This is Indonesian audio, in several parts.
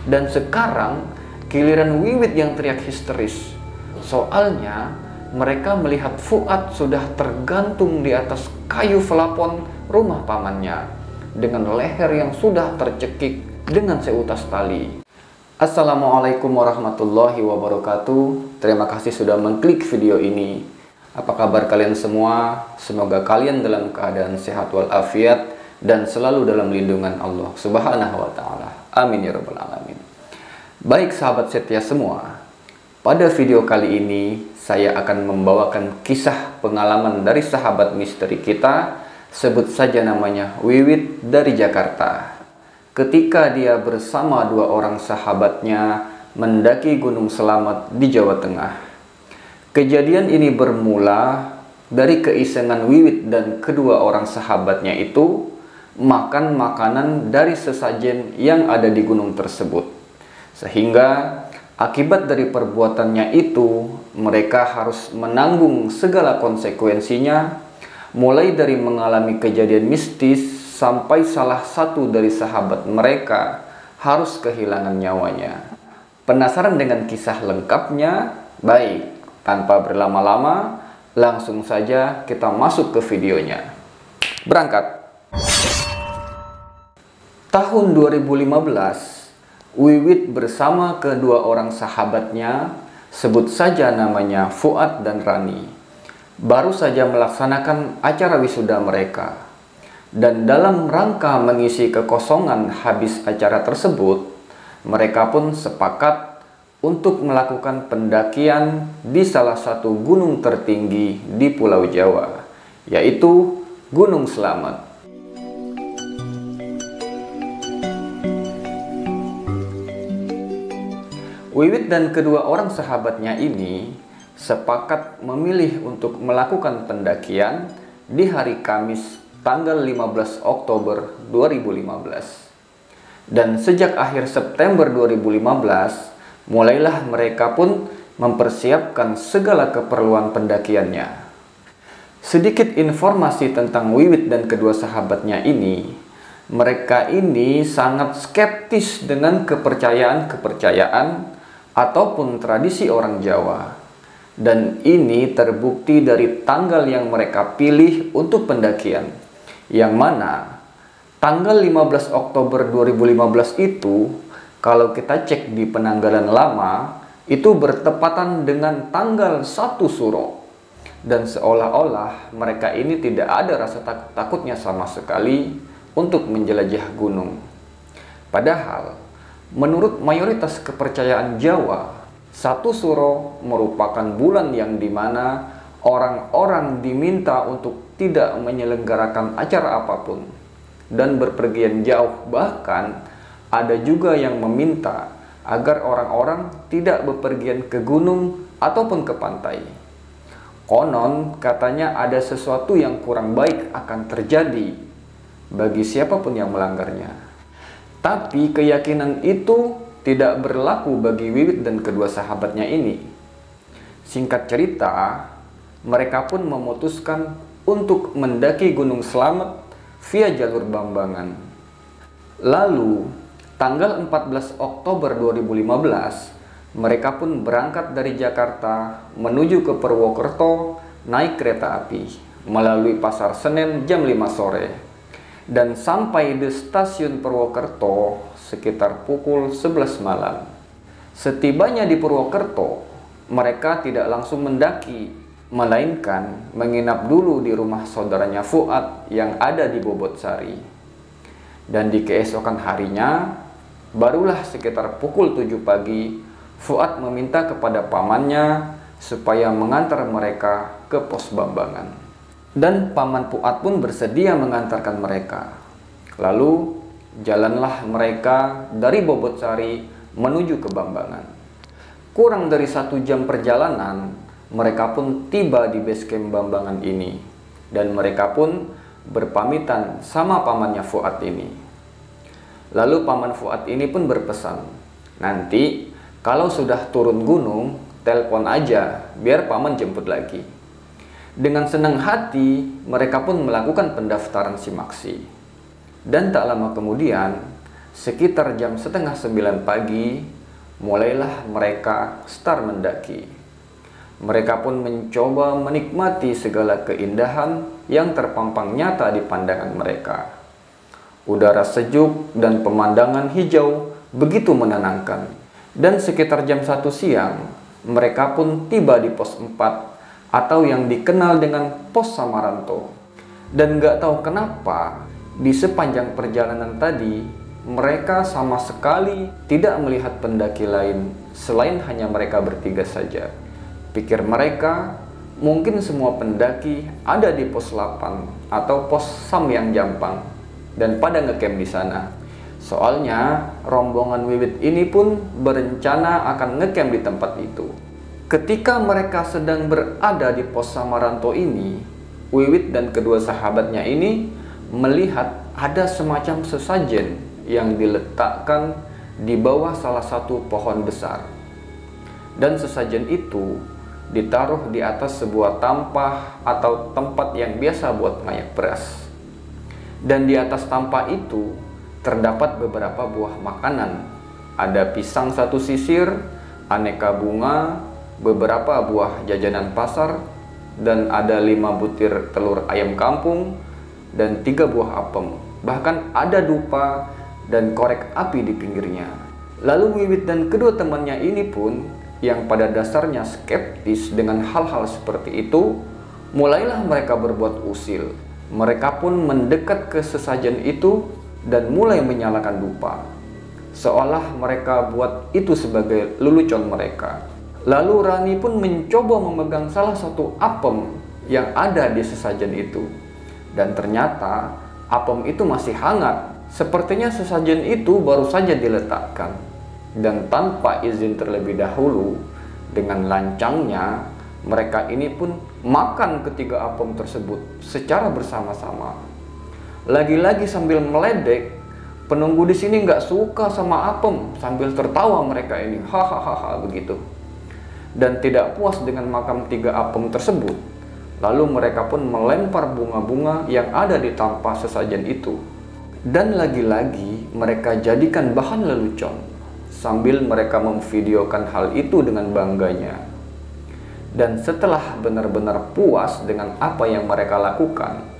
Dan sekarang giliran Wiwit yang teriak histeris. Soalnya mereka melihat Fuad sudah tergantung di atas kayu pelapon rumah pamannya dengan leher yang sudah tercekik dengan seutas tali. Assalamualaikum warahmatullahi wabarakatuh. Terima kasih sudah mengklik video ini. Apa kabar kalian semua? Semoga kalian dalam keadaan sehat walafiat dan selalu dalam lindungan Allah Subhanahu wa ta'ala. Amin ya rabbal alamin. Baik sahabat setia semua, pada video kali ini saya akan membawakan kisah pengalaman dari sahabat misteri kita, sebut saja namanya Wiwit dari Jakarta. Ketika dia bersama dua orang sahabatnya mendaki Gunung Selamet di Jawa Tengah. Kejadian ini bermula dari keisengan Wiwit dan kedua orang sahabatnya itu makan makanan dari sesajen yang ada di gunung tersebut. Sehingga akibat dari perbuatannya itu mereka harus menanggung segala konsekuensinya, mulai dari mengalami kejadian mistis sampai salah satu dari sahabat mereka harus kehilangan nyawanya. Penasaran dengan kisah lengkapnya? Baik, tanpa berlama-lama, langsung saja kita masuk ke videonya. Berangkat. Tahun 2015, Wiwit bersama kedua orang sahabatnya, sebut saja namanya Fuad dan Rani, baru saja melaksanakan acara wisuda mereka. Dan dalam rangka mengisi kekosongan habis acara tersebut, mereka pun sepakat untuk melakukan pendakian di salah satu gunung tertinggi di Pulau Jawa, yaitu Gunung Selamet. Wiwit dan kedua orang sahabatnya ini sepakat memilih untuk melakukan pendakian di hari Kamis tanggal 15 Oktober 2015. Dan sejak akhir September 2015, mulailah mereka pun mempersiapkan segala keperluan pendakiannya. Sedikit informasi tentang Wiwit dan kedua sahabatnya ini. Mereka ini sangat skeptis dengan kepercayaan ataupun tradisi orang Jawa. Dan ini terbukti dari tanggal yang mereka pilih untuk pendakian, yang mana tanggal 15 Oktober 2015 itu, kalau kita cek di penanggalan lama, itu bertepatan dengan tanggal 1 Suro. Dan seolah-olah mereka ini tidak ada rasa takutnya sama sekali untuk menjelajah gunung. Padahal, menurut mayoritas kepercayaan Jawa, 1 Suro merupakan bulan yang dimana orang-orang diminta untuk tidak menyelenggarakan acara apapun dan berpergian jauh. Bahkan ada juga yang meminta agar orang-orang tidak bepergian ke gunung ataupun ke pantai. Konon katanya ada sesuatu yang kurang baik akan terjadi bagi siapapun yang melanggarnya. Tapi keyakinan itu tidak berlaku bagi Wiwit dan kedua sahabatnya ini. Singkat cerita, mereka pun memutuskan untuk mendaki Gunung Selamet via jalur Bambangan. Lalu, tanggal 14 Oktober 2015, mereka pun berangkat dari Jakarta menuju ke Purwokerto naik kereta api melalui Pasar Senen jam 5 sore. Dan sampai di stasiun Purwokerto sekitar pukul 11 malam. Setibanya di Purwokerto, mereka tidak langsung mendaki, melainkan menginap dulu di rumah saudaranya Fuad yang ada di Bobotsari. Dan di keesokan harinya, barulah sekitar pukul 7 pagi, Fuad meminta kepada pamannya supaya mengantar mereka ke pos Bambangan. Dan paman Fuad pun bersedia mengantarkan mereka. Lalu, jalanlah mereka dari Bobotsari menuju ke Bambangan. Kurang dari 1 jam perjalanan, mereka pun tiba di base camp Bambangan ini. Dan mereka pun berpamitan sama pamannya Fuad ini. Lalu paman Fuad ini pun berpesan, nanti kalau sudah turun gunung, telepon aja biar paman jemput lagi. Dengan senang hati, mereka pun melakukan pendaftaran simaksi. Dan tak lama kemudian, sekitar jam setengah 9 pagi, mulailah mereka start mendaki. Mereka pun mencoba menikmati segala keindahan yang terpampang nyata di pandangan mereka. Udara sejuk dan pemandangan hijau begitu menenangkan. Dan sekitar jam 1 siang, mereka pun tiba di pos 4 atau yang dikenal dengan pos Samaranto. Dan gak tahu kenapa, di sepanjang perjalanan tadi, mereka sama sekali tidak melihat pendaki lain selain hanya mereka bertiga saja. Pikir mereka, mungkin semua pendaki ada di pos 8 atau pos Samyang Jampang dan pada ngecamp di sana. Soalnya rombongan Wiwit ini pun berencana akan ngecamp di tempat itu. Ketika mereka sedang berada di pos Samaranto ini, Wiwit dan kedua sahabatnya ini melihat ada semacam sesajen yang diletakkan di bawah salah satu pohon besar. Dan sesajen itu ditaruh di atas sebuah tampah atau tempat yang biasa buat ngayak beras. Dan di atas tampah itu terdapat beberapa buah makanan. Ada pisang satu sisir, aneka bunga, beberapa buah jajanan pasar, dan ada 5 butir telur ayam kampung, dan 3 buah apem. Bahkan ada dupa dan korek api di pinggirnya. Lalu Wiwit dan kedua temannya ini pun, yang pada dasarnya skeptis dengan hal-hal seperti itu, mulailah mereka berbuat usil. Mereka pun mendekat ke sesajen itu dan mulai menyalakan dupa, seolah mereka buat itu sebagai lelucon mereka. Lalu Rani pun mencoba memegang salah satu apem yang ada di sesajen itu. Dan ternyata apem itu masih hangat. Sepertinya sesajen itu baru saja diletakkan. Dan tanpa izin terlebih dahulu, dengan lancangnya mereka ini pun makan ketiga apem tersebut secara bersama-sama. Lagi-lagi sambil meledek, penunggu di sini nggak suka sama apem, sambil tertawa mereka ini, hahaha begitu. Dan tidak puas dengan makan 3 apem tersebut, lalu mereka pun melempar bunga-bunga yang ada di tampah sesajen itu. Dan lagi-lagi mereka jadikan bahan lelucon, sambil mereka memvideokan hal itu dengan bangganya. Dan setelah benar-benar puas dengan apa yang mereka lakukan,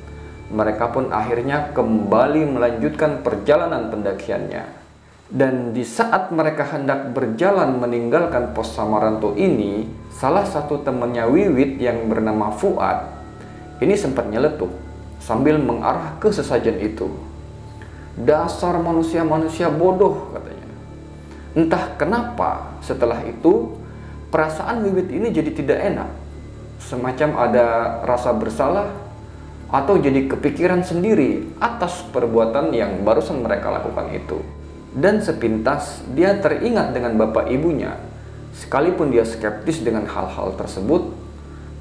mereka pun akhirnya kembali melanjutkan perjalanan pendakiannya. Dan di saat mereka hendak berjalan meninggalkan pos Samaranto ini, salah satu temannya Wiwit yang bernama Fuad ini sempat nyeletuk sambil mengarah ke sesajen itu. Dasar manusia-manusia bodoh, katanya. Entah kenapa setelah itu perasaan Wiwit ini jadi tidak enak, semacam ada rasa bersalah atau jadi kepikiran sendiri atas perbuatan yang barusan mereka lakukan itu. Dan sepintas dia teringat dengan bapak ibunya. Sekalipun dia skeptis dengan hal-hal tersebut,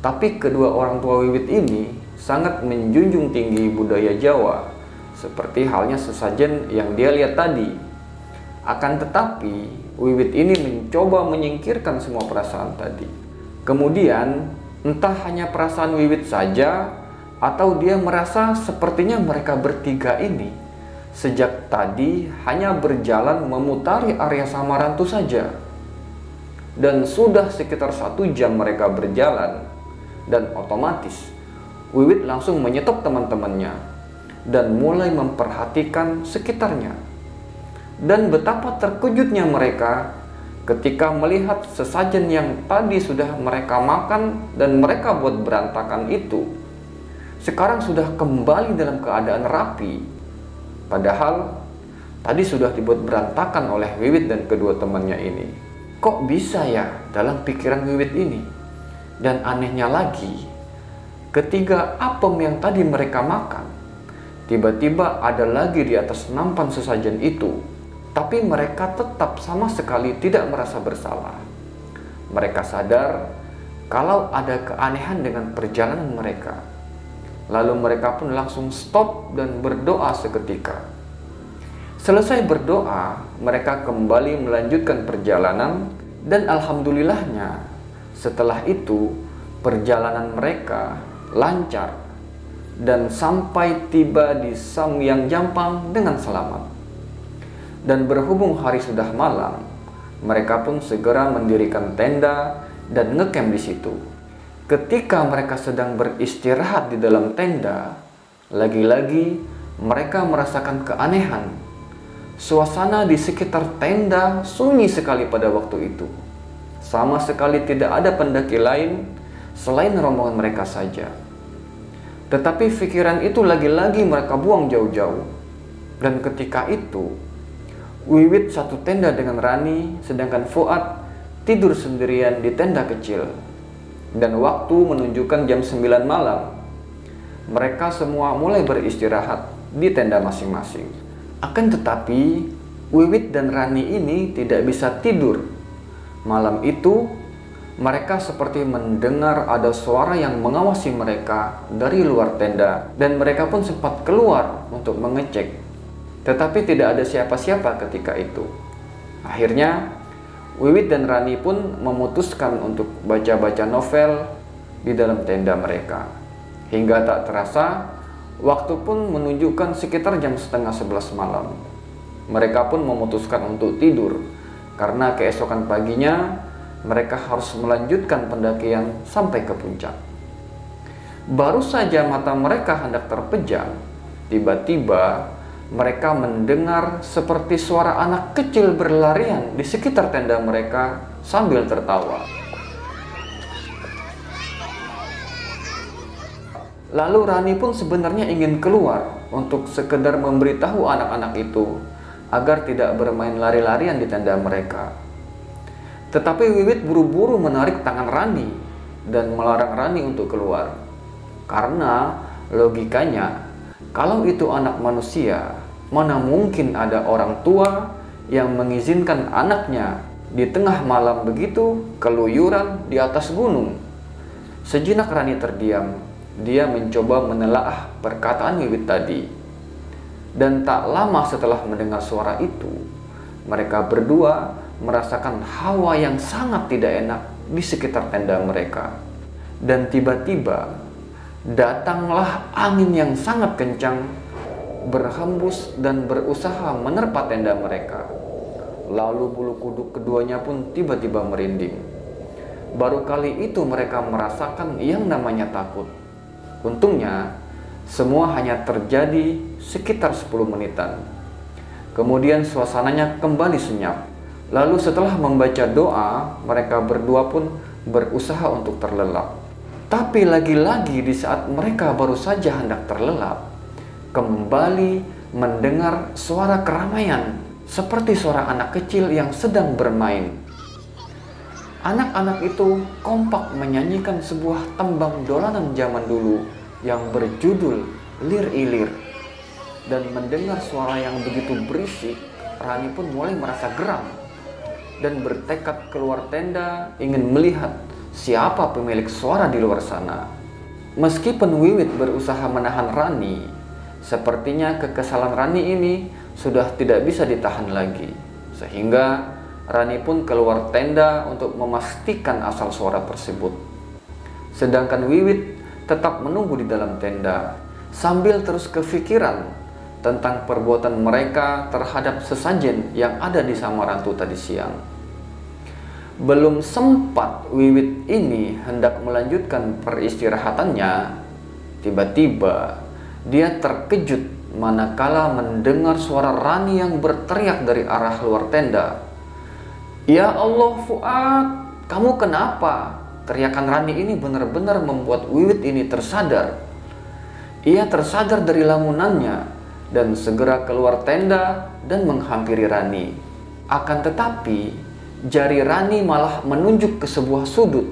tapi kedua orang tua Wiwit ini sangat menjunjung tinggi budaya Jawa, seperti halnya sesajen yang dia lihat tadi. Akan tetapi, Wiwit ini mencoba menyingkirkan semua perasaan tadi. Kemudian, entah hanya perasaan Wiwit saja, atau dia merasa sepertinya mereka bertiga ini sejak tadi hanya berjalan memutari area Samaranto saja. Dan sudah sekitar 1 jam mereka berjalan, dan otomatis Wiwit langsung menyetop teman-temannya dan mulai memperhatikan sekitarnya. Dan betapa terkejutnya mereka ketika melihat sesajen yang tadi sudah mereka makan dan mereka buat berantakan itu sekarang sudah kembali dalam keadaan rapi. Padahal tadi sudah dibuat berantakan oleh Wiwit dan kedua temannya ini. Kok bisa ya dalam pikiran Wiwit ini? Dan anehnya lagi, ketiga apem yang tadi mereka makan, tiba-tiba ada lagi di atas nampan sesajen itu. Tapi mereka tetap sama sekali tidak merasa bersalah. Mereka sadar kalau ada keanehan dengan perjalanan mereka. Lalu mereka pun langsung stop dan berdoa seketika. Selesai berdoa, mereka kembali melanjutkan perjalanan. Dan alhamdulillahnya, setelah itu perjalanan mereka lancar dan sampai tiba di Samyang Jampang dengan selamat. Dan berhubung hari sudah malam, mereka pun segera mendirikan tenda dan ngecamp di situ. Ketika mereka sedang beristirahat di dalam tenda, lagi-lagi mereka merasakan keanehan. Suasana di sekitar tenda sunyi sekali pada waktu itu. Sama sekali tidak ada pendaki lain selain rombongan mereka saja. Tetapi pikiran itu lagi-lagi mereka buang jauh-jauh. Dan ketika itu, Wiwit satu tenda dengan Rani, sedangkan Fuad tidur sendirian di tenda kecil. Dan waktu menunjukkan jam 9 malam. Mereka semua mulai beristirahat di tenda masing-masing. Akan tetapi, Wiwit dan Rani ini tidak bisa tidur. Malam itu, mereka seperti mendengar ada suara yang mengawasi mereka dari luar tenda. Dan mereka pun sempat keluar untuk mengecek. Tetapi tidak ada siapa-siapa ketika itu. Akhirnya, Wiwit dan Rani pun memutuskan untuk baca-baca novel di dalam tenda mereka. Hingga tak terasa, waktu pun menunjukkan sekitar jam setengah 11 malam. Mereka pun memutuskan untuk tidur, karena keesokan paginya mereka harus melanjutkan pendakian sampai ke puncak. Baru saja mata mereka hendak terpejam, tiba-tiba mereka mendengar seperti suara anak kecil berlarian di sekitar tenda mereka sambil tertawa. Lalu Rani pun sebenarnya ingin keluar untuk sekedar memberitahu anak-anak itu agar tidak bermain lari-larian di tenda mereka. Tetapi Wiwit buru-buru menarik tangan Rani dan melarang Rani untuk keluar. Karena logikanya, kalau itu anak manusia, mana mungkin ada orang tua yang mengizinkan anaknya di tengah malam begitu keluyuran di atas gunung. Sejenak Rani terdiam. Dia mencoba menelaah perkataan Wiwit tadi. Dan tak lama setelah mendengar suara itu, mereka berdua merasakan hawa yang sangat tidak enak di sekitar tenda mereka. Dan tiba-tiba datanglah angin yang sangat kencang berhembus dan berusaha menerpa tenda mereka. Lalu bulu kuduk keduanya pun tiba-tiba merinding. Baru kali itu mereka merasakan yang namanya takut. Untungnya semua hanya terjadi sekitar 10 menitan. Kemudian suasananya kembali senyap. Lalu setelah membaca doa, mereka berdua pun berusaha untuk terlelap. Tapi lagi-lagi di saat mereka baru saja hendak terlelap, kembali mendengar suara keramaian seperti suara anak kecil yang sedang bermain. Anak-anak itu kompak menyanyikan sebuah tembang dolanan zaman dulu yang berjudul Lir Ilir. Dan mendengar suara yang begitu berisik, Rani pun mulai merasa geram dan bertekad keluar tenda ingin melihat siapa pemilik suara di luar sana. Meskipun Wiwit berusaha menahan Rani, sepertinya kekesalan Rani ini sudah tidak bisa ditahan lagi. Sehingga Rani pun keluar tenda untuk memastikan asal suara tersebut. Sedangkan Wiwit tetap menunggu di dalam tenda sambil terus kepikiran tentang perbuatan mereka terhadap sesajen yang ada di Samarantu tadi siang. Belum sempat Wiwit ini hendak melanjutkan peristirahatannya, tiba-tiba dia terkejut manakala mendengar suara Rani yang berteriak dari arah luar tenda. "Ya Allah, Fuad, kamu kenapa?" Teriakan Rani ini benar-benar membuat Wiwit ini tersadar. Ia tersadar dari lamunannya dan segera keluar tenda dan menghampiri Rani. Akan tetapi, jari Rani malah menunjuk ke sebuah sudut.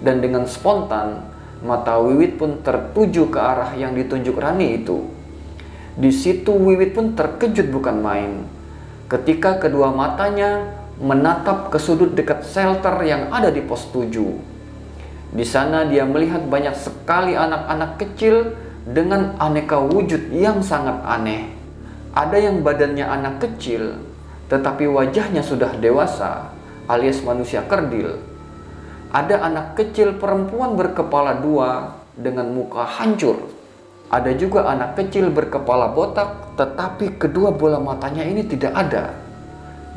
Dan dengan spontan, mata Wiwit pun tertuju ke arah yang ditunjuk Rani itu. Di situ Wiwit pun terkejut bukan main, ketika kedua matanya menatap ke sudut dekat shelter yang ada di pos 7. Di sana dia melihat banyak sekali anak-anak kecil dengan aneka wujud yang sangat aneh. Ada yang badannya anak kecil, tetapi wajahnya sudah dewasa, alias manusia kerdil. Ada anak kecil perempuan berkepala dua dengan muka hancur. Ada juga anak kecil berkepala botak, tetapi kedua bola matanya ini tidak ada.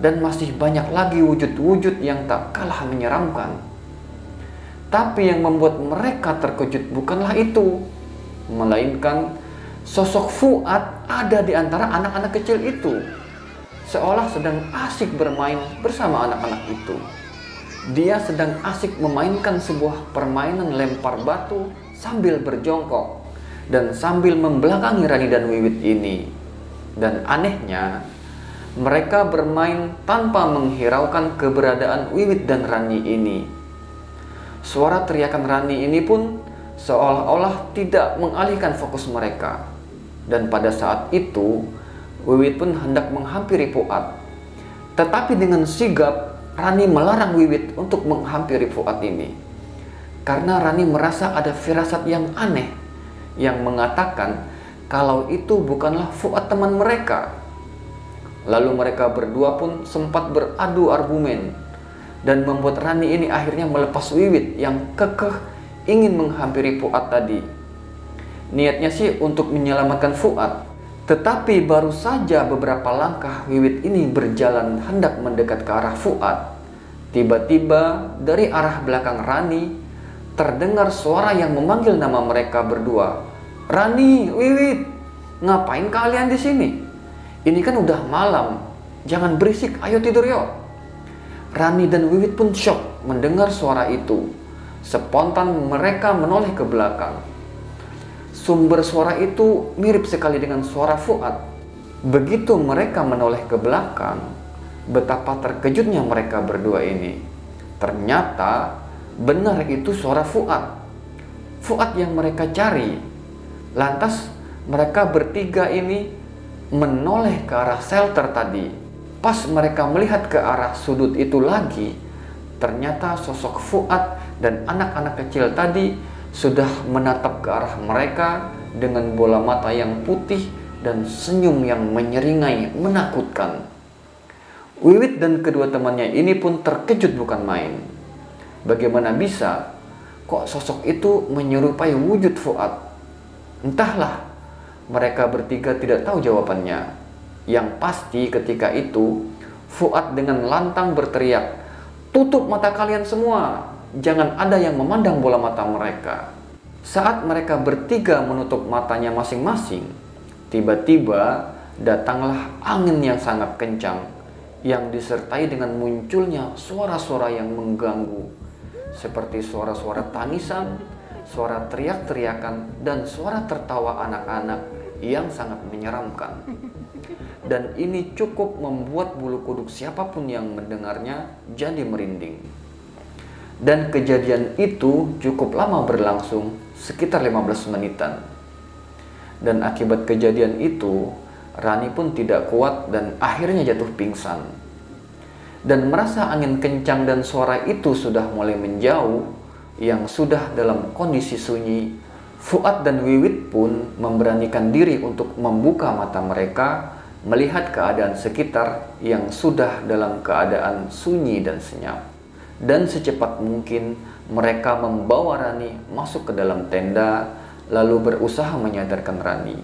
Dan masih banyak lagi wujud-wujud yang tak kalah menyeramkan. Tapi yang membuat mereka terkejut bukanlah itu, melainkan sosok Fuad ada di antara anak-anak kecil itu, seolah sedang asik bermain bersama anak-anak itu. Dia sedang asik memainkan sebuah permainan lempar batu sambil berjongkok dan sambil membelakangi Rani dan Wiwit ini. Dan anehnya, mereka bermain tanpa menghiraukan keberadaan Wiwit dan Rani ini. Suara teriakan Rani ini pun seolah-olah tidak mengalihkan fokus mereka. Dan pada saat itu, Wiwit pun hendak menghampiri Fuad. Tetapi dengan sigap, Rani melarang Wiwit untuk menghampiri Fuad ini. Karena Rani merasa ada firasat yang aneh yang mengatakan kalau itu bukanlah Fuad teman mereka. Lalu mereka berdua pun sempat beradu argumen dan membuat Rani ini akhirnya melepas Wiwit yang kekeh ingin menghampiri Fuad tadi. Niatnya sih untuk menyelamatkan Fuad. Tetapi baru saja beberapa langkah Wiwit ini berjalan hendak mendekat ke arah Fuad, tiba-tiba dari arah belakang Rani terdengar suara yang memanggil nama mereka berdua. "Rani, Wiwit, ngapain kalian di sini? Ini kan udah malam, jangan berisik, ayo tidur yuk." Rani dan Wiwit pun syok mendengar suara itu. Spontan mereka menoleh ke belakang. Sumber suara itu mirip sekali dengan suara Fuad. Begitu mereka menoleh ke belakang, betapa terkejutnya mereka berdua ini. Ternyata benar itu suara Fuad. Fuad yang mereka cari. Lantas mereka bertiga ini menoleh ke arah shelter tadi. Pas mereka melihat ke arah sudut itu lagi, ternyata sosok Fuad dan anak-anak kecil tadi sudah menatap ke arah mereka dengan bola mata yang putih dan senyum yang menyeringai menakutkan. Wiwit dan kedua temannya ini pun terkejut bukan main. Bagaimana bisa kok sosok itu menyerupai wujud Fuad? Entahlah, mereka bertiga tidak tahu jawabannya. Yang pasti ketika itu Fuad dengan lantang berteriak, "Tutup mata kalian semua, jangan ada yang memandang bola mata mereka." Saat mereka bertiga menutup matanya masing-masing, tiba-tiba datanglah angin yang sangat kencang yang disertai dengan munculnya suara-suara yang mengganggu, seperti suara-suara tangisan, suara teriak-teriakan, dan suara tertawa anak-anak yang sangat menyeramkan. Dan ini cukup membuat bulu kuduk siapapun yang mendengarnya jadi merinding. Dan kejadian itu cukup lama berlangsung, sekitar 15 menitan. Dan akibat kejadian itu, Rani pun tidak kuat dan akhirnya jatuh pingsan. Dan merasa angin kencang dan suara itu sudah mulai menjauh, yang sudah dalam kondisi sunyi, Fuad dan Wiwit pun memberanikan diri untuk membuka mata mereka, melihat keadaan sekitar yang sudah dalam keadaan sunyi dan senyap. Dan secepat mungkin mereka membawa Rani masuk ke dalam tenda, lalu berusaha menyadarkan Rani.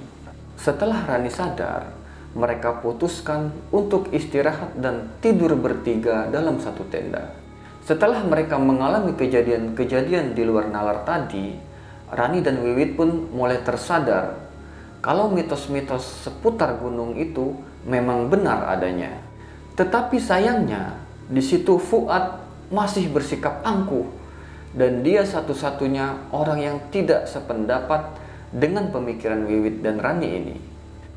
Setelah Rani sadar, mereka putuskan untuk istirahat dan tidur bertiga dalam satu tenda. Setelah mereka mengalami kejadian-kejadian di luar nalar tadi, Rani dan Wiwit pun mulai tersadar kalau mitos-mitos seputar gunung itu memang benar adanya. Tetapi sayangnya, di situ Fuad masih bersikap angkuh, dan dia satu-satunya orang yang tidak sependapat dengan pemikiran Wiwit dan Rani ini.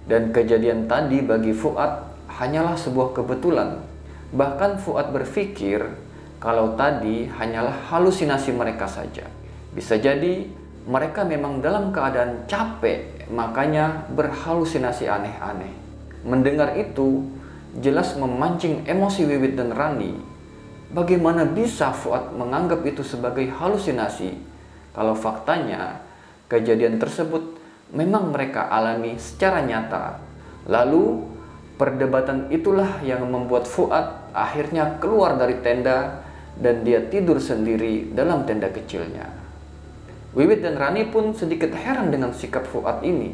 Dan kejadian tadi bagi Fuad hanyalah sebuah kebetulan. Bahkan Fuad berpikir kalau tadi hanyalah halusinasi mereka saja. Bisa jadi mereka memang dalam keadaan capek, makanya berhalusinasi aneh-aneh. Mendengar itu jelas memancing emosi Wiwit dan Rani. Bagaimana bisa Fuad menganggap itu sebagai halusinasi kalau faktanya kejadian tersebut memang mereka alami secara nyata. Lalu perdebatan itulah yang membuat Fuad akhirnya keluar dari tenda dan dia tidur sendiri dalam tenda kecilnya. Wiwit dan Rani pun sedikit heran dengan sikap Fuad ini.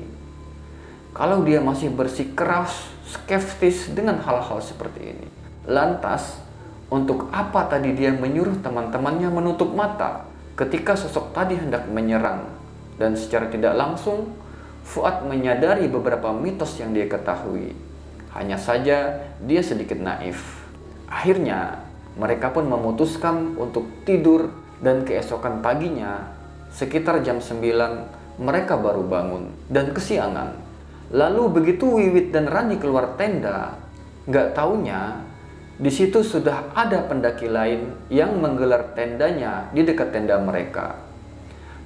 Kalau dia masih bersikeras, skeptis dengan hal-hal seperti ini. Lantas, untuk apa tadi dia menyuruh teman-temannya menutup mata ketika sosok tadi hendak menyerang? Dan secara tidak langsung, Fuad menyadari beberapa mitos yang dia ketahui. Hanya saja dia sedikit naif. Akhirnya, mereka pun memutuskan untuk tidur dan keesokan paginya, sekitar jam 9, mereka baru bangun dan kesiangan. Lalu begitu Wiwit dan Rani keluar tenda, nggak taunya di situ sudah ada pendaki lain yang menggelar tendanya di dekat tenda mereka.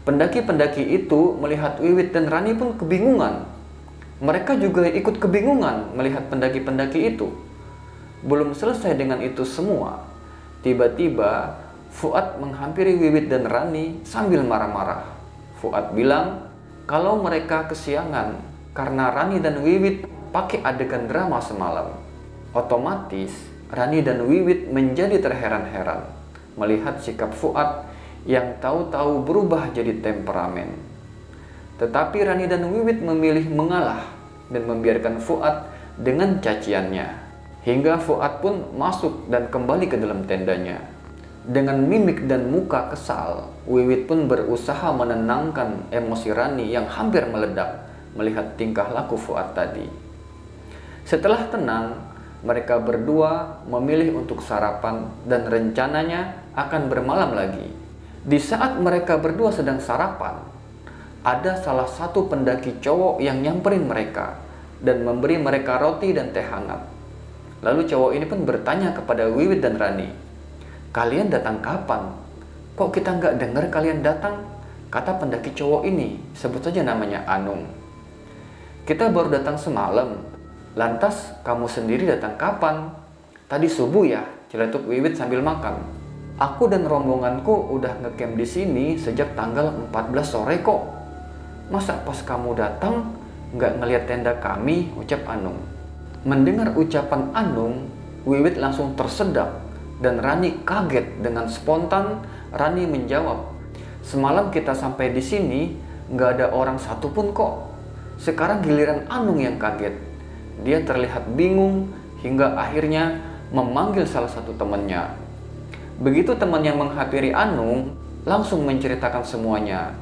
Pendaki-pendaki itu melihat Wiwit dan Rani pun kebingungan. Mereka juga ikut kebingungan melihat pendaki-pendaki itu. Belum selesai dengan itu semua, tiba-tiba Fuad menghampiri Wiwit dan Rani sambil marah-marah. Fuad bilang kalau mereka kesiangan karena Rani dan Wiwit pakai adegan drama semalam. Otomatis Rani dan Wiwit menjadi terheran-heran melihat sikap Fuad yang tahu-tahu berubah jadi temperamen. Tetapi Rani dan Wiwit memilih mengalah dan membiarkan Fuad dengan caciannya. Hingga Fuad pun masuk dan kembali ke dalam tendanya. Dengan mimik dan muka kesal, Wiwit pun berusaha menenangkan emosi Rani yang hampir meledak melihat tingkah laku Fuad tadi. Setelah tenang, mereka berdua memilih untuk sarapan dan rencananya akan bermalam lagi. Di saat mereka berdua sedang sarapan, ada salah satu pendaki cowok yang nyamperin mereka dan memberi mereka roti dan teh hangat. Lalu cowok ini pun bertanya kepada Wiwit dan Rani, "Kalian datang kapan? Kok kita nggak dengar kalian datang?" Kata pendaki cowok ini, sebut saja namanya Anung. "Kita baru datang semalam. Lantas kamu sendiri datang kapan?" "Tadi subuh ya," celetuk Wiwit sambil makan. "Aku dan rombonganku udah ngecamp di sini sejak tanggal 14 sore kok. Masa pas kamu datang nggak ngeliat tenda kami?" ucap Anung. Mendengar ucapan Anung, Wiwit langsung tersedak dan Rani kaget. Dengan spontan Rani menjawab, "Semalam kita sampai di sini nggak ada orang satupun kok." Sekarang giliran Anung yang kaget. Dia terlihat bingung hingga akhirnya memanggil salah satu temannya. Begitu temannya menghampiri Anung, langsung menceritakan semuanya.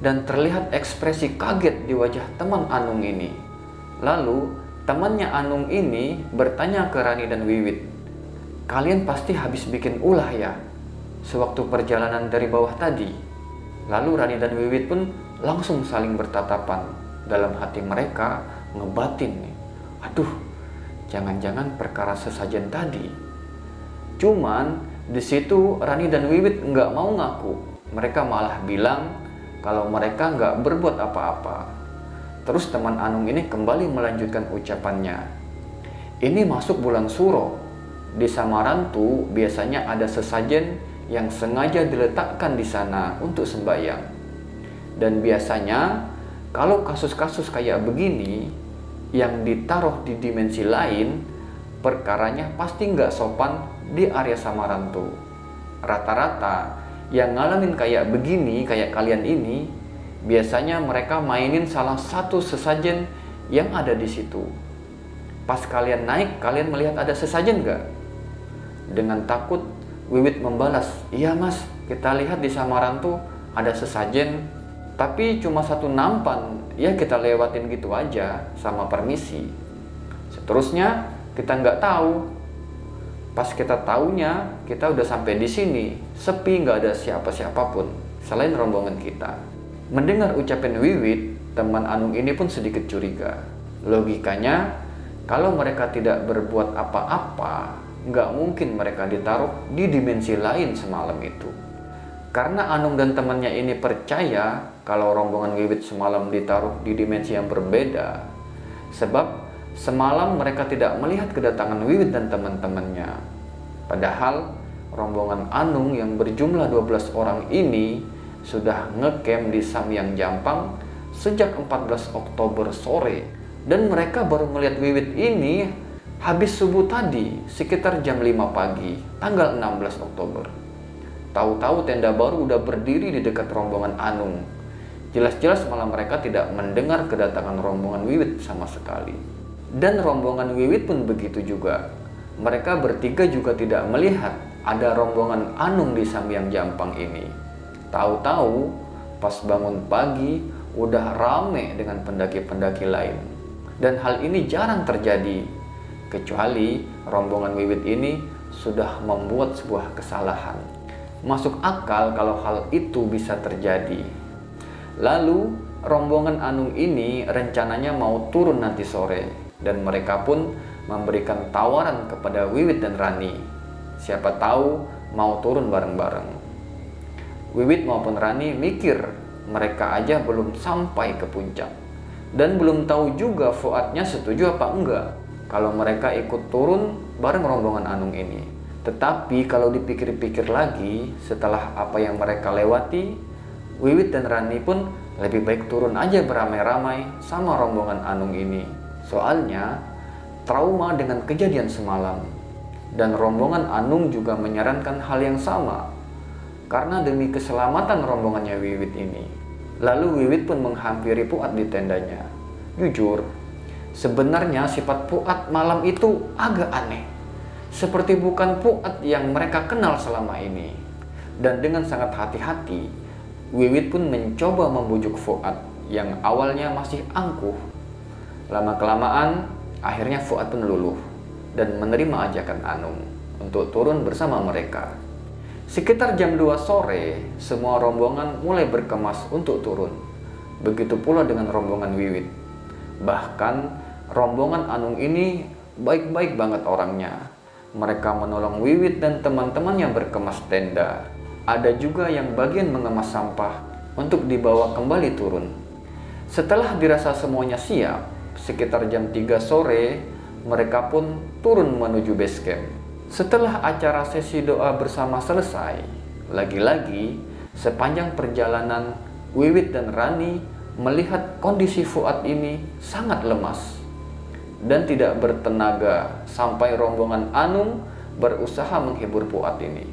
Dan terlihat ekspresi kaget di wajah teman Anung ini. Lalu temannya Anung ini bertanya ke Rani dan Wiwit, "Kalian pasti habis bikin ulah ya sewaktu perjalanan dari bawah tadi?" Lalu Rani dan Wiwit pun langsung saling bertatapan. Dalam hati mereka ngebatin nih, "Aduh, jangan-jangan perkara sesajen tadi." Cuman di situ Rani dan Wiwit nggak mau ngaku. Mereka malah bilang kalau mereka nggak berbuat apa-apa. Terus teman Anung ini kembali melanjutkan ucapannya, "Ini masuk bulan Suro. Di Samarantu biasanya ada sesajen yang sengaja diletakkan di sana untuk sembahyang. Dan biasanya kalau kasus-kasus kayak begini yang ditaruh di dimensi lain, perkaranya pasti nggak sopan di area Samarantu. Rata-rata yang ngalamin kayak begini, kayak kalian ini, biasanya mereka mainin salah satu sesajen yang ada di situ. Pas kalian naik, kalian melihat ada sesajen nggak?" Dengan takut, Wiwit membalas, "Iya mas, kita lihat di Samarantu ada sesajen, tapi cuma satu nampan, ya kita lewatin gitu aja sama permisi. Seterusnya kita nggak tahu. Pas kita taunya, kita udah sampai di sini, sepi, nggak ada siapa-siapa pun selain rombongan kita." Mendengar ucapan Wiwit, teman Anung ini pun sedikit curiga. Logikanya, kalau mereka tidak berbuat apa-apa, nggak mungkin mereka ditaruh di dimensi lain semalam itu. Karena Anung dan temannya ini percaya kalau rombongan Wiwit semalam ditaruh di dimensi yang berbeda. Sebab semalam mereka tidak melihat kedatangan Wiwit dan teman-temannya. Padahal rombongan Anung yang berjumlah 12 orang ini sudah ngecamp di Samyang Jampang sejak 14 Oktober sore. Dan mereka baru melihat Wiwit ini habis subuh tadi, sekitar jam 5 pagi, tanggal 16 Oktober. Tahu-tahu tenda baru udah berdiri di dekat rombongan Anung. Jelas-jelas malah mereka tidak mendengar kedatangan rombongan Wiwit sama sekali. Dan rombongan Wiwit pun begitu juga. Mereka bertiga juga tidak melihat ada rombongan Anung di Sambiang Jampang ini. Tahu-tahu pas bangun pagi udah rame dengan pendaki-pendaki lain. Dan hal ini jarang terjadi, kecuali rombongan Wiwit ini sudah membuat sebuah kesalahan. Masuk akal kalau hal itu bisa terjadi. Lalu rombongan Anung ini rencananya mau turun nanti sore, dan mereka pun memberikan tawaran kepada Wiwit dan Rani. Siapa tahu mau turun bareng-bareng. Wiwit maupun Rani mikir mereka aja belum sampai ke puncak, dan belum tahu juga Fuadnya setuju apa enggak kalau mereka ikut turun bareng rombongan Anung ini. Tetapi kalau dipikir-pikir lagi, setelah apa yang mereka lewati, Wiwit dan Rani pun lebih baik turun aja beramai-ramai sama rombongan Anung ini. Soalnya trauma dengan kejadian semalam. Dan rombongan Anung juga menyarankan hal yang sama, karena demi keselamatan rombongannya Wiwit ini. Lalu Wiwit pun menghampiri Fuad di tendanya. Jujur, sebenarnya sifat Fuad malam itu agak aneh. Seperti bukan Fuad yang mereka kenal selama ini. Dan dengan sangat hati-hati, Wiwit pun mencoba membujuk Fuad yang awalnya masih angkuh. Lama-kelamaan, akhirnya Fuad pun luluh dan menerima ajakan Anung untuk turun bersama mereka. Sekitar jam 2 sore, semua rombongan mulai berkemas untuk turun. Begitu pula dengan rombongan Wiwit. Bahkan, rombongan Anung ini baik-baik banget orangnya. Mereka menolong Wiwit dan teman-temannya berkemas tenda. Ada juga yang bagian mengemas sampah untuk dibawa kembali turun. Setelah dirasa semuanya siap, sekitar jam 3 sore, mereka pun turun menuju base camp. Setelah acara sesi doa bersama selesai, lagi-lagi sepanjang perjalanan, Wiwit dan Rani melihat kondisi Fuad ini sangat lemas dan tidak bertenaga sampai rombongan Anung berusaha menghibur Fuad ini.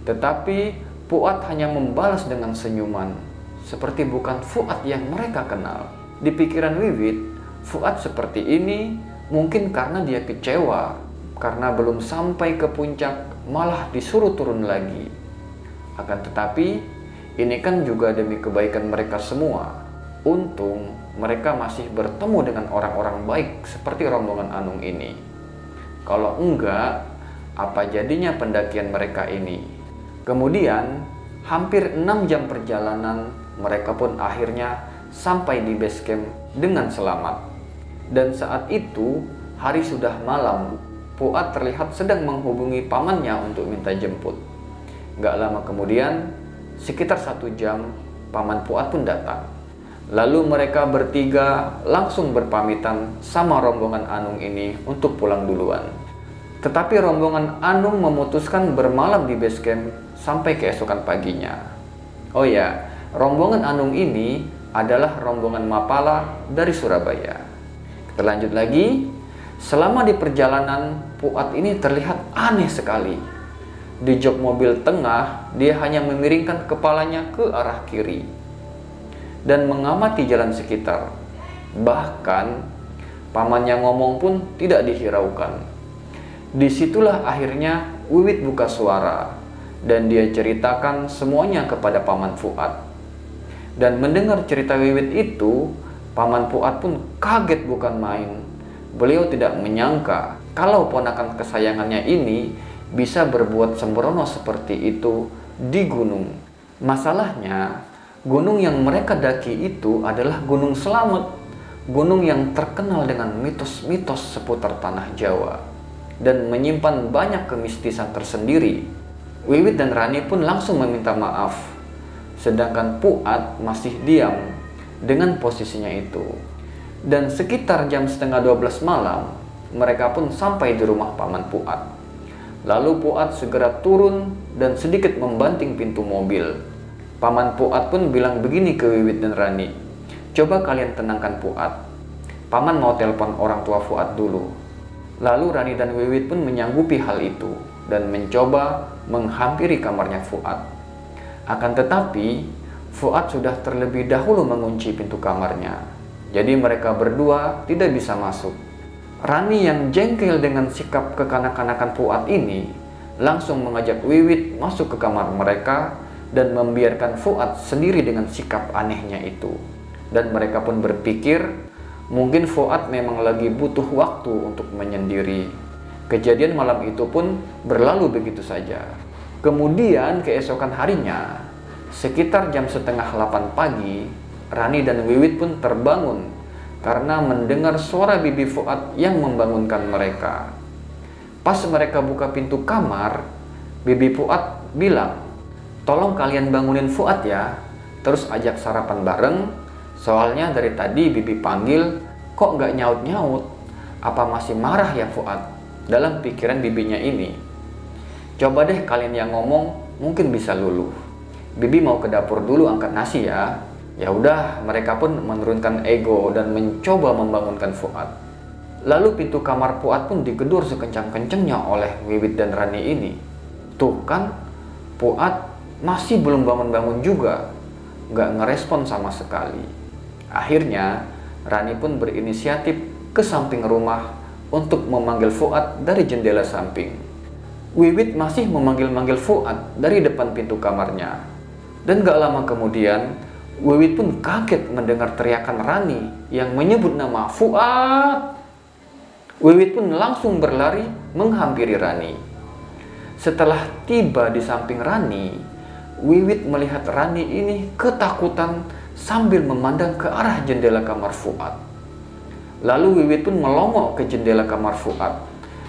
Tetapi Fuad hanya membalas dengan senyuman, seperti bukan Fuad yang mereka kenal. Di pikiran Wiwit, Fuad seperti ini mungkin karena dia kecewa, karena belum sampai ke puncak malah disuruh turun lagi. Akan tetapi, ini kan juga demi kebaikan mereka semua. Untung mereka masih bertemu dengan orang-orang baik seperti rombongan Anung ini. Kalau enggak, apa jadinya pendakian mereka ini? Kemudian, hampir 6 jam perjalanan, mereka pun akhirnya sampai di base camp dengan selamat. Dan saat itu, hari sudah malam. Fuad terlihat sedang menghubungi pamannya untuk minta jemput. Gak lama kemudian, sekitar 1 jam, paman Fuad pun datang. Lalu mereka bertiga langsung berpamitan sama rombongan Anung ini untuk pulang duluan. Tetapi rombongan Anung memutuskan bermalam di base camp sampai keesokan paginya. Oh ya, rombongan Anung ini adalah rombongan Mapala dari Surabaya. Kita lanjut lagi. Selama di perjalanan, Fuad ini terlihat aneh sekali. Di jok mobil tengah, dia hanya memiringkan kepalanya ke arah kiri dan mengamati jalan sekitar. Bahkan, pamannya ngomong pun tidak dihiraukan. Disitulah akhirnya Wiwit buka suara, dan dia ceritakan semuanya kepada paman Fuad. Dan mendengar cerita Wiwit itu, paman Fuad pun kaget bukan main. Beliau tidak menyangka kalau ponakan kesayangannya ini bisa berbuat sembrono seperti itu di gunung. Masalahnya, gunung yang mereka daki itu adalah Gunung Slamet, gunung yang terkenal dengan mitos-mitos seputar tanah Jawa dan menyimpan banyak kemistisan tersendiri. Wiwit dan Rani pun langsung meminta maaf, sedangkan Fuad masih diam dengan posisinya itu. Dan sekitar jam setengah 12 malam, mereka pun sampai di rumah paman Fuad. Lalu Fuad segera turun dan sedikit membanting pintu mobil. Paman Fuad pun bilang begini ke Wiwit dan Rani, "Coba kalian tenangkan Fuad. Paman mau telepon orang tua Fuad dulu." Lalu Rani dan Wiwit pun menyanggupi hal itu. dan mencoba menghampiri kamarnya Fuad. Akan tetapi, Fuad sudah terlebih dahulu mengunci pintu kamarnya. Jadi mereka berdua tidak bisa masuk. Rani yang jengkel dengan sikap kekanak-kanakan Fuad ini langsung mengajak Wiwit masuk ke kamar mereka dan membiarkan Fuad sendiri dengan sikap anehnya itu. Dan mereka pun berpikir mungkin Fuad memang lagi butuh waktu untuk menyendiri. Kejadian malam itu pun berlalu begitu saja. Kemudian keesokan harinya, sekitar jam setengah 8 pagi, Rani dan Wiwit pun terbangun karena mendengar suara bibi Fuad yang membangunkan mereka. Pas mereka buka pintu kamar, bibi Fuad bilang, "Tolong kalian bangunin Fuad ya, terus ajak sarapan bareng. Soalnya dari tadi bibi panggil, kok nggak nyaut-nyaut? Apa masih marah ya Fuad?" Dalam pikiran bibinya ini, "Coba deh kalian yang ngomong, mungkin bisa luluh. Bibi mau ke dapur dulu angkat nasi ya." Ya udah, mereka pun menurunkan ego dan mencoba membangunkan Fuad. Lalu pintu kamar Fuad pun digedor sekencang-kencangnya oleh Wiwit dan Rani ini. Tuh kan, Fuad masih belum bangun-bangun juga, nggak ngerespon sama sekali. Akhirnya, Rani pun berinisiatif ke samping rumah untuk memanggil Fuad dari jendela samping. Wiwit masih memanggil-manggil Fuad dari depan pintu kamarnya. Dan gak lama kemudian, Wiwit pun kaget mendengar teriakan Rani yang menyebut nama Fuad. Wiwit pun langsung berlari menghampiri Rani. Setelah tiba di samping Rani, Wiwit melihat Rani ini ketakutan sambil memandang ke arah jendela kamar Fuad. Lalu Wiwit pun melongok ke jendela kamar Fuad.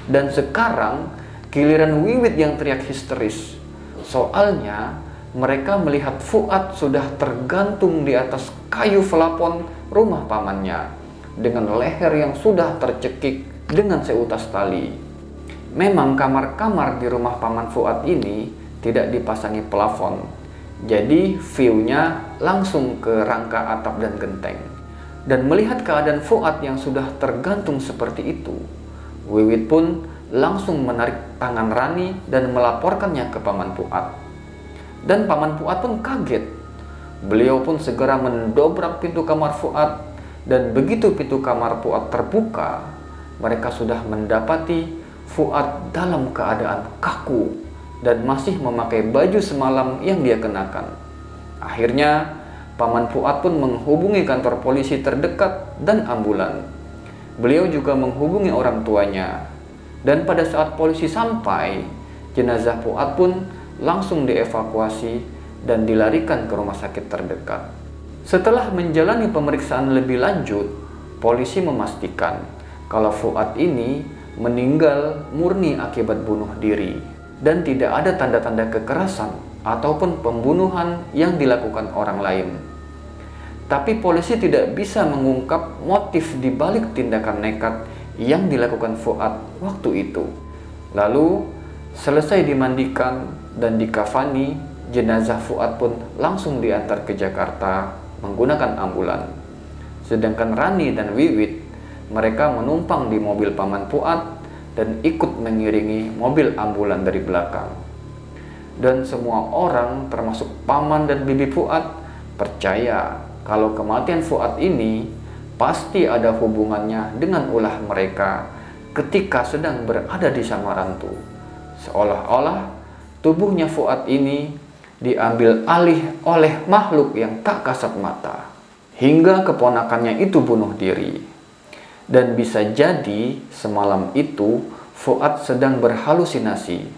Dan sekarang giliran Wiwit yang teriak histeris. Soalnya mereka melihat Fuad sudah tergantung di atas kayu pelafon rumah pamannya dengan leher yang sudah tercekik dengan seutas tali. Memang kamar-kamar di rumah paman Fuad ini tidak dipasangi plafon, jadi view-nya langsung ke rangka atap dan genteng. Dan melihat keadaan Fuad yang sudah tergantung seperti itu, Wiwit pun langsung menarik tangan Rani dan melaporkannya ke paman Fuad. Dan paman Fuad pun kaget. Beliau pun segera mendobrak pintu kamar Fuad, dan begitu pintu kamar Fuad terbuka, mereka sudah mendapati Fuad dalam keadaan kaku dan masih memakai baju semalam yang dia kenakan. Akhirnya paman Fuad pun menghubungi kantor polisi terdekat dan ambulan. Beliau juga menghubungi orang tuanya. Dan pada saat polisi sampai, jenazah Fuad pun langsung dievakuasi dan dilarikan ke rumah sakit terdekat. Setelah menjalani pemeriksaan lebih lanjut, polisi memastikan kalau Fuad ini meninggal murni akibat bunuh diri dan tidak ada tanda-tanda kekerasan ataupun pembunuhan yang dilakukan orang lain. Tapi polisi tidak bisa mengungkap motif di balik tindakan nekat yang dilakukan Fuad waktu itu. Lalu selesai dimandikan dan dikafani, jenazah Fuad pun langsung diantar ke Jakarta menggunakan ambulan. Sedangkan Rani dan Wiwit, mereka menumpang di mobil paman Fuad dan ikut mengiringi mobil ambulan dari belakang. Dan semua orang termasuk paman dan bibi Fuad percaya kalau kematian Fuad ini pasti ada hubungannya dengan ulah mereka ketika sedang berada di Samarantu. Seolah-olah tubuhnya Fuad ini diambil alih oleh makhluk yang tak kasat mata, hingga keponakannya itu bunuh diri. Dan bisa jadi semalam itu Fuad sedang berhalusinasi,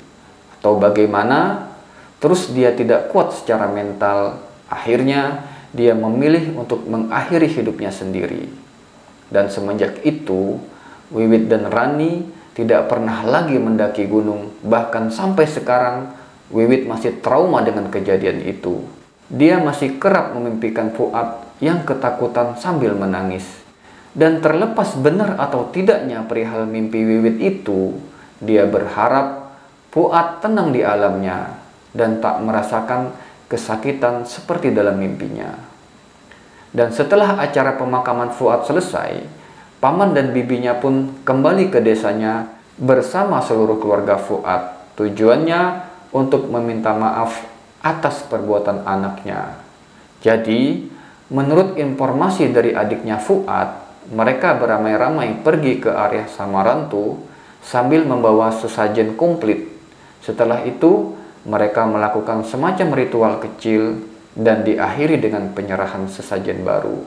atau bagaimana, terus dia tidak kuat secara mental, akhirnya dia memilih untuk mengakhiri hidupnya sendiri. Dan semenjak itu, Wiwit dan Rani tidak pernah lagi mendaki gunung. Bahkan sampai sekarang Wiwit masih trauma dengan kejadian itu. Dia masih kerap memimpikan Fuad yang ketakutan sambil menangis. Dan terlepas benar atau tidaknya perihal mimpi Wiwit itu, dia berharap Fuad tenang di alamnya dan tak merasakan kesakitan seperti dalam mimpinya. Dan setelah acara pemakaman Fuad selesai, paman dan bibinya pun kembali ke desanya bersama seluruh keluarga Fuad, Tujuannya untuk meminta maaf atas perbuatan anaknya. Jadi, menurut informasi dari adiknya Fuad, mereka beramai-ramai pergi ke area Samarantu sambil membawa sesajen komplit. Setelah itu, mereka melakukan semacam ritual kecil dan diakhiri dengan penyerahan sesajen baru.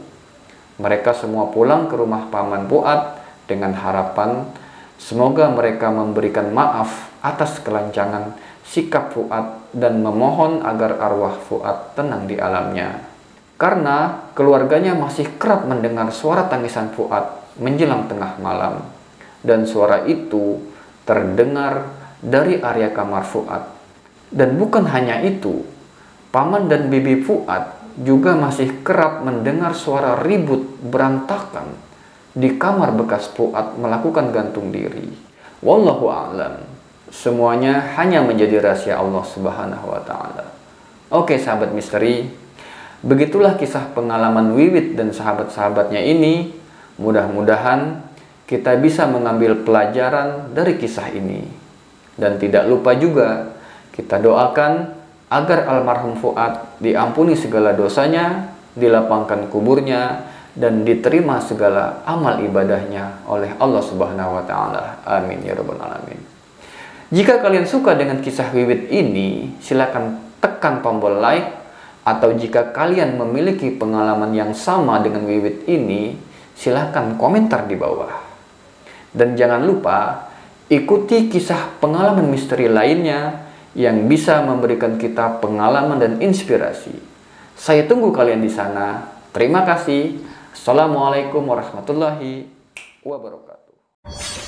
Mereka semua pulang ke rumah paman Fuad dengan harapan semoga mereka memberikan maaf atas kelancangan sikap Fuad dan memohon agar arwah Fuad tenang di alamnya. Karena keluarganya masih kerap mendengar suara tangisan Fuad menjelang tengah malam, dan suara itu terdengar dari area kamar Fuad. Dan bukan hanya itu, paman dan bibi Fuad juga masih kerap mendengar suara ribut berantakan di kamar bekas Fuad melakukan gantung diri. Wallahu a'lam. Semuanya hanya menjadi rahasia Allah Subhanahu wa taala. Oke, sahabat misteri, begitulah kisah pengalaman Wiwit dan sahabat-sahabatnya ini. Mudah-mudahan kita bisa mengambil pelajaran dari kisah ini. Dan tidak lupa juga kita doakan agar almarhum Fuad diampuni segala dosanya, dilapangkan kuburnya, dan diterima segala amal ibadahnya oleh Allah Subhanahu wa taala. Amin ya rabbal alamin. Jika kalian suka dengan kisah Wiwit ini, silakan tekan tombol like, atau jika kalian memiliki pengalaman yang sama dengan Wiwit ini, silakan komentar di bawah. Dan jangan lupa ikuti kisah pengalaman misteri lainnya yang bisa memberikan kita pengalaman dan inspirasi. Saya tunggu kalian di sana. Terima kasih. Assalamualaikum warahmatullahi wabarakatuh.